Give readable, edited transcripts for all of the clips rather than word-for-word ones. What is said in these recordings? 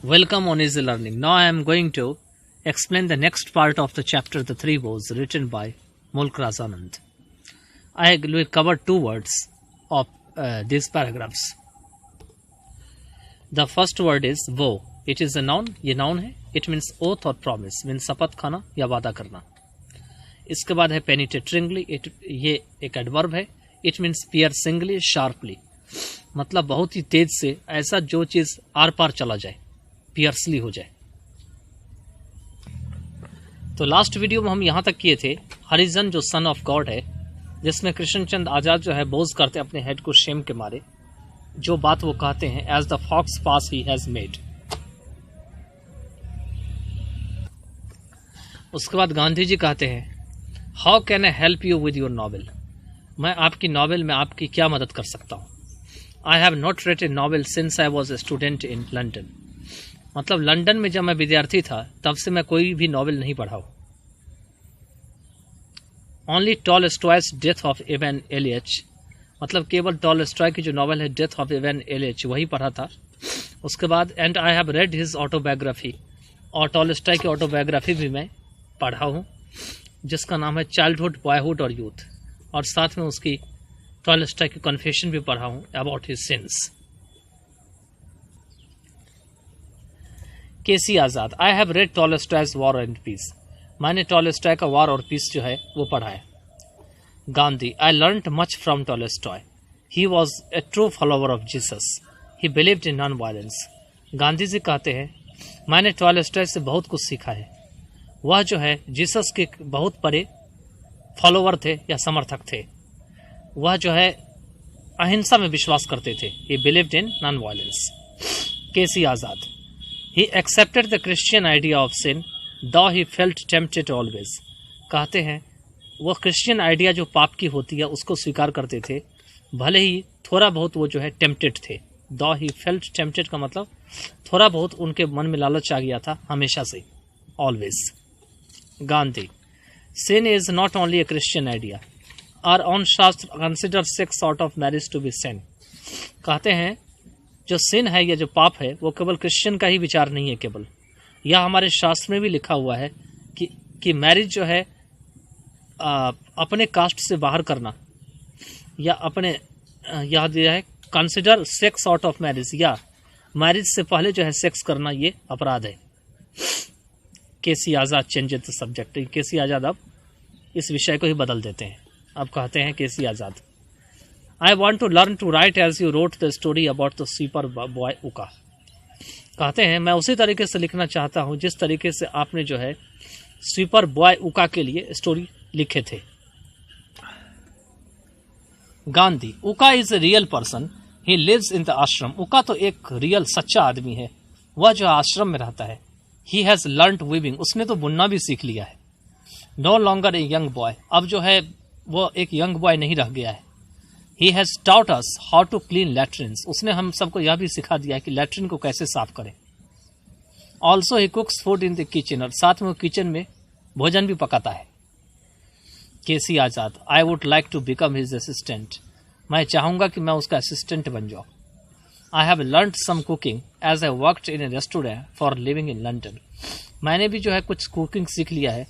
Welcome on Easy Learning. Now I am going to explain the next part of the chapter The Three Woes written by Mulk Razanand. I will cover two words of these paragraphs. The first word is woe. It is a noun. ये noun है. It means oath or promise. means शपथ खाना या वादा करना. इसके बाद है penetratingly. ये एक adverb है. It means piercingly, sharply. मतलब बहुत ही तेज से ऐसा जो चीज आर पार चला जाए, पियर्सली हो जाए. तो लास्ट वीडियो में हम यहां तक किए थे हरिजन जो सन ऑफ गॉड है, जिसमें कृष्णचंद आजाद जो है बोझ करते अपने हेड को शेम के मारे. जो बात वो कहते हैं, as the fox pass he has made. उसके बाद गांधी जी कहते हैं, how can I help you with your novel. मैं आपकी नॉवेल में आपकी क्या मदद कर सकता हूं. I have not red A novel since I was a student in London. मतलब लंदन में जब मैं विद्यार्थी था तब से मैं कोई भी नॉवेल नहीं पढ़ा हूं. Only Tolstoy's death of Ivan Ilyich. मतलब केवल टॉलस्टॉय की जो नॉवेल है डेथ ऑफ इवान एलियच वही पढ़ा था. उसके बाद and I have read his autobiography. और टॉलस्टॉय की ऑटोबायोग्राफी भी मैं पढ़ा हूं, जिसका नाम है चाइल्डहुड, बॉयहुड और यूथ. और साथ में उसकी टॉलस्टॉय की कन्फेशन भी पढ़ा हूं about his sins. K C Azad. I have read Tolstoy's war and peace. मैंने टॉलस्टॉय का वॉर और पीस जो है वो पढ़ा है. Gandhi. I learned much from Tolstoy. He was a true follower of Jesus. He believed in non violence. Gandhi ji कहते हैं, मैंने टॉलस्टॉय से बहुत कुछ सीखा है. वह जो है जीसस के बहुत बड़े फॉलोवर थे या समर्थक थे. वह जो है अहिंसा में विश्वास करते थे. He believed in non violence. केसी आजाद. He accepted the Christian idea of sin, though he felt tempted always. कहते हैं वो क्रिश्चियन आइडिया जो पाप की होती है उसको स्वीकार करते थे, भले ही थोड़ा बहुत वो जो है टेम्पटेड थे. Though he felt tempted का मतलब थोड़ा बहुत उनके मन में लालच आ गया था हमेशा से, always. Gandhi. Sin is not only a Christian idea. Our own शास्त्र consider sex sort of marriage to be sin. कहते हैं जो सिन है या जो पाप है वो केवल क्रिश्चियन का ही विचार नहीं है केवल. यह हमारे शास्त्र में भी लिखा हुआ है कि मैरिज जो है अपने कास्ट से बाहर करना या अपने यह दिया है consider sex out of marriage, या मैरिज से पहले जो है सेक्स करना ये अपराध है. केसी आजाद चेंज द सब्जेक्ट. केसी आजाद अब इस विषय को ही बदल देते हैं. अब कहते हैं केसी आजाद, I want to learn to write as you wrote the story about the sweeper boy Uka. कहते हैं मैं उसी तरीके से लिखना चाहता हूं जिस तरीके से आपने जो है स्वीपर बॉय उका के लिए स्टोरी लिखे थे. Gandhi. Uka is a real person. He lives in the ashram. Uka तो एक रियल सच्चा आदमी है, वह जो आश्रम में रहता है. He has learned weaving. उसने तो बुनना भी सीख लिया है. No longer a young boy. अब जो है वो एक यंग बॉय नहीं रह गया है. He has taught us how to clean latrines. उसने हम सबको यह भी सिखा दिया है कि लैट्रिन को कैसे साफ करें. Also he cooks food in the kitchen. और साथ में वो किचन में भोजन भी पकाता है. केसी आजाद. I would like to become his assistant. मैं चाहूंगा कि मैं उसका असिस्टेंट बन जाऊं. I have learned some cooking as I worked in a restaurant for living in London. मैंने भी जो है कुछ कुकिंग सीख लिया है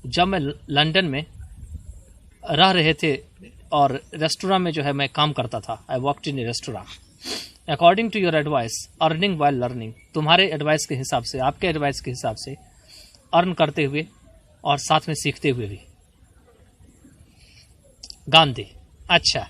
जब मैं लंदन में रह रहे थे और रेस्टोरेंट में जो है मैं काम करता था. I worked in a restaurant. According to your advice earning while learning. तुम्हारे एडवाइस के हिसाब से, आपके एडवाइस के हिसाब से अर्न करते हुए और साथ में सीखते हुए भी. गांधी. अच्छा,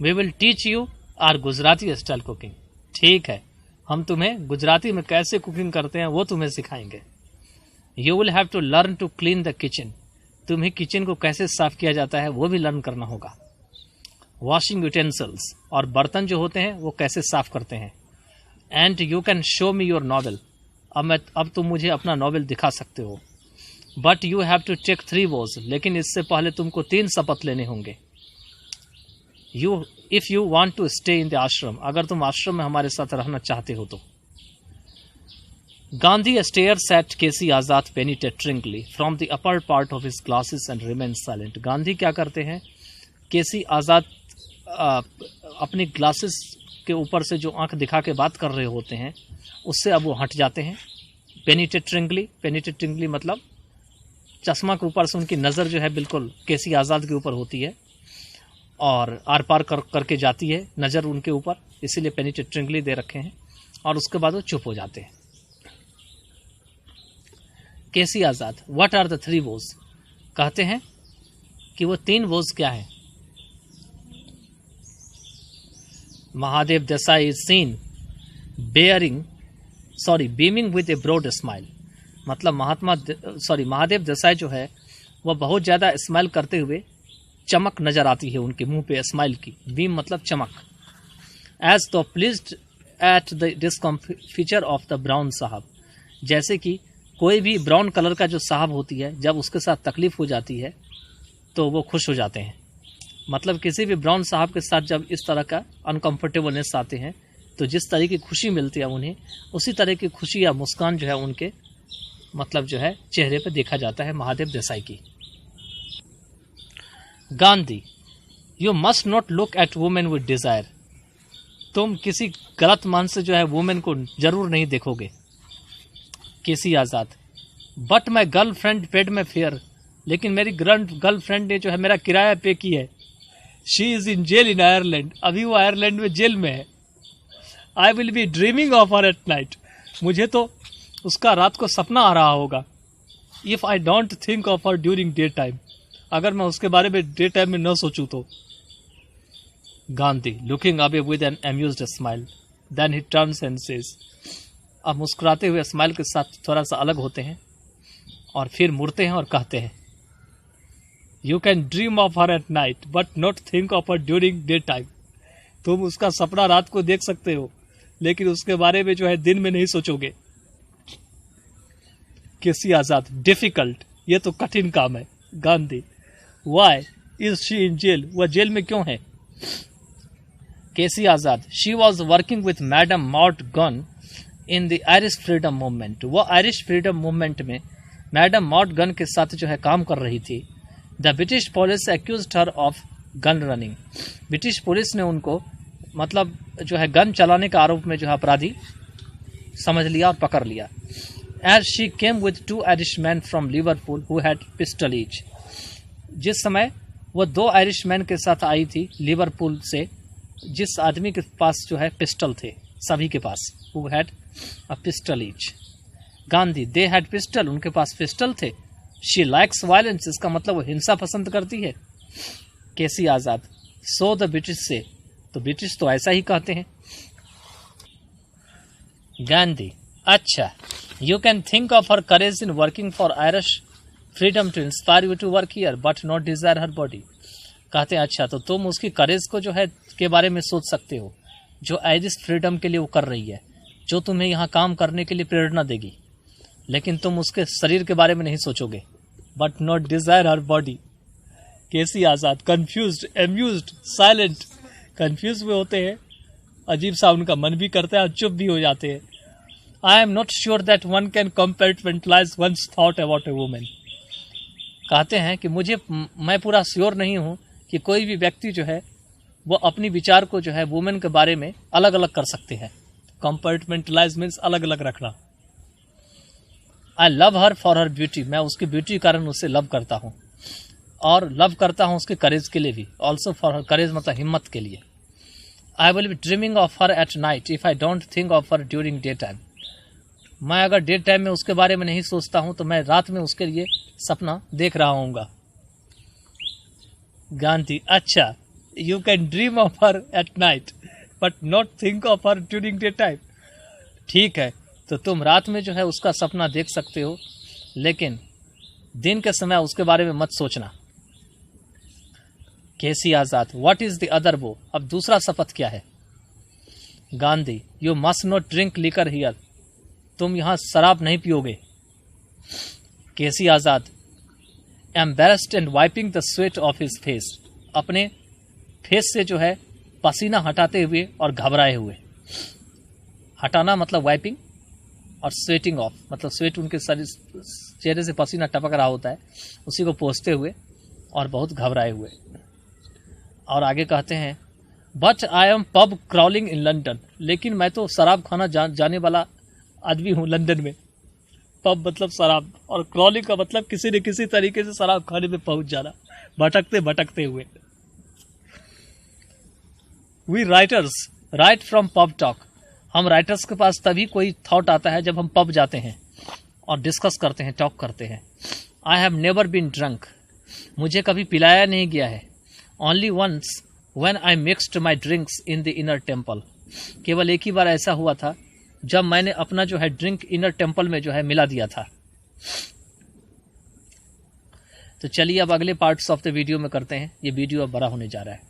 we will teach you our Gujarati style cooking. ठीक है, हम तुम्हें गुजराती में कैसे कुकिंग करते हैं वो तुम्हें सिखाएंगे. You will have to learn to clean the kitchen. तुम्हें किचन को कैसे साफ किया जाता है वो भी लर्न करना होगा. Washing utensils. और बर्तन जो होते हैं वो कैसे साफ करते हैं. And you can show me your novel. अब तुम मुझे अपना नॉवेल दिखा सकते हो. But you have to take 3 vows. लेकिन इससे पहले तुमको 3 शपथ लेने होंगे. If you want to stay in the ashram. अगर तुम आश्रम में हमारे साथ रहना चाहते हो तो. Gandhi stares at K.C. Azad penetratingly from the upper part of his glasses and remains silent. Gandhi क्या करते हैं, केसी आजाद अपने ग्लासेस के ऊपर से जो आंख दिखा के बात कर रहे होते हैं उससे अब वो हट जाते हैं। पेनिट्रेटिंगली मतलब चश्मा के ऊपर से उनकी नज़र जो है बिल्कुल केसी आज़ाद के ऊपर होती है और आर पार करके जाती है नज़र उनके ऊपर, इसीलिए पेनिट्रेटिंगली दे रखे हैं। और उसके बाद वो चुप हो जाते हैं। KC Azad, what are the 3 vows? कहते हैं कि वो 3 वोज क्या है। Mahadev Desai is seen beaming with a broad smile. मतलब महादेव देसाई जो है वह बहुत ज़्यादा स्माइल करते हुए चमक नजर आती है उनके मुंह पे, स्माइल की। बीम मतलब चमक। As too pleased at the discomfiture of the brown sahib. जैसे कि कोई भी ब्राउन कलर का जो साहब होती है, जब उसके साथ तकलीफ हो जाती है तो वो खुश हो जाते हैं। मतलब किसी भी ब्राउन साहब के साथ जब इस तरह का अनकम्फर्टेबलनेस आते हैं तो जिस तरह की खुशी मिलती है उन्हें, उसी तरह की खुशी या मुस्कान जो है उनके मतलब जो है चेहरे पे देखा जाता है महादेव देसाई की। Gandhi, you must not look at women with desire. तुम किसी गलत मन से जो है वुमेन को जरूर नहीं देखोगे। K C Azad, but my girlfriend paid my fare. लेकिन मेरी गर्लफ्रेंड ने जो है मेरा किराया पे की है। She is in jail in Ireland. अभी वो आयरलैंड में जेल में है। I will be dreaming of her at night. मुझे तो उसका रात को सपना आ रहा होगा। If I don't think of her during day time. अगर मैं उसके बारे में डे टाइम में न सोचूं तो। Gandhi, looking away with an amused smile, then he turns and says. अब मुस्कुराते हुए स्माइल के साथ थोड़ा सा अलग होते हैं और फिर मुड़ते हैं और कहते हैं, you can dream of her at night but not think of her during day time. तुम उसका सपना रात को देख सकते हो लेकिन उसके बारे में जो है दिन में नहीं सोचोगे। केसी आज़ाद, डिफिकल्ट, ये तो कठिन काम है। Gandhi, why is she in jail? वह जेल में क्यों है? K C Azad, she was working with madam Maud Gonne in the Irish freedom movement. वो आयरिश फ्रीडम मूवमेंट में मैडम मॉड गन के साथ जो है काम कर रही थी। The British police accused her of gun running. British police ने उनको मतलब जो है गन चलाने के आरोप में जो है अपराधी समझ लिया और पकड़ लिया। As she came with 2 Irish man from Liverpool who had pistol each. जिस समय वो 2 आयरिश मैन के साथ आई थी लिवरपूल से, जिस आदमी के पास जो है पिस्टल थे, सभी के पास, who had a pistol each. Gandhi, they had pistol, उनके पास पिस्टल थे। शी लाइक्स वायलेंस, इसका मतलब वो हिंसा पसंद करती है। K C Azad, so the British से, तो ब्रिटिश तो ऐसा ही कहते हैं। गांधी, अच्छा, you can think of her courage in working for Irish freedom to inspire you to work here but not desire her body. कहते हैं अच्छा, तो तुम उसकी करेज को जो है के बारे में सोच सकते हो जो आयरिश फ्रीडम के लिए वो कर रही है, जो तुम्हें यहाँ काम करने के लिए प्रेरणा देगी, लेकिन तुम उसके शरीर के बारे में नहीं सोचोगे। But not desire her body. K C Azad, confused, amused, silent. Confuse भी होते हैं, अजीब सा उनका मन भी करता है और चुप भी हो जाते हैं। I am not sure that one can compartmentalise one's thought about a women. कहते हैं कि मैं पूरा श्योर नहीं हूं कि कोई भी व्यक्ति जो है वो अपनी विचार को जो है वुमेन के बारे में अलग अलग कर सकते हैं। कंपार्टमेंटलाइज मीन्स अलग अलग रखना। I love her for her beauty. मैं उसकी ब्यूटी के कारण उससे लव करता हूँ और लव करता हूँ उसके करेज के लिए भी। ऑल्सो फॉर हर करेज मतलब हिम्मत के लिए। आई will be dreaming of her at night if I don't think of her during day time. मैं अगर डे टाइम में उसके बारे में नहीं सोचता हूँ तो मैं रात में उसके लिए सपना देख रहा हूँगा। गांधी, अच्छा, you can dream of her at night but not think of her during day time. ठीक है, तो तुम रात में जो है उसका सपना देख सकते हो लेकिन दिन के समय उसके बारे में मत सोचना। K C Azad, what is the other vow? अब दूसरा शपथ क्या है? Gandhi, you must not drink liquor here. तुम यहां शराब नहीं पियोगे। K C Azad, embarrassed and wiping the sweat off his face. अपने फेस से जो है पसीना हटाते हुए और घबराए हुए। हटाना मतलब वाइपिंग और स्वेटिंग ऑफ मतलब स्वेट उनके चेहरे से पसीना टपक रहा होता है, उसी को पोंछते हुए और बहुत घबराए हुए। और आगे कहते हैं, but I am pub crawling in London. लेकिन मैं तो शराब खाना जाने वाला आदमी हूँ लंदन में। पब मतलब शराब, और क्रॉलिंग का मतलब किसी न किसी तरीके से शराब खाने में पहुंच जाना, भटकते भटकते हुए। We writers write from pub talk. हम राइटर्स के पास तभी कोई थॉट आता है जब हम पब जाते हैं और डिस्कस करते हैं, टॉक करते हैं। I have never been drunk. मुझे कभी पिलाया नहीं गया है। Only once when I mixed my drinks in the inner temple. केवल एक ही बार ऐसा हुआ था जब मैंने अपना जो है ड्रिंक इनर टेम्पल में जो है मिला दिया था। तो चलिए अब अगले पार्ट्स ऑफ द वीडियो में करते हैं। ये वीडियो अब बड़ा होने जा रहा है।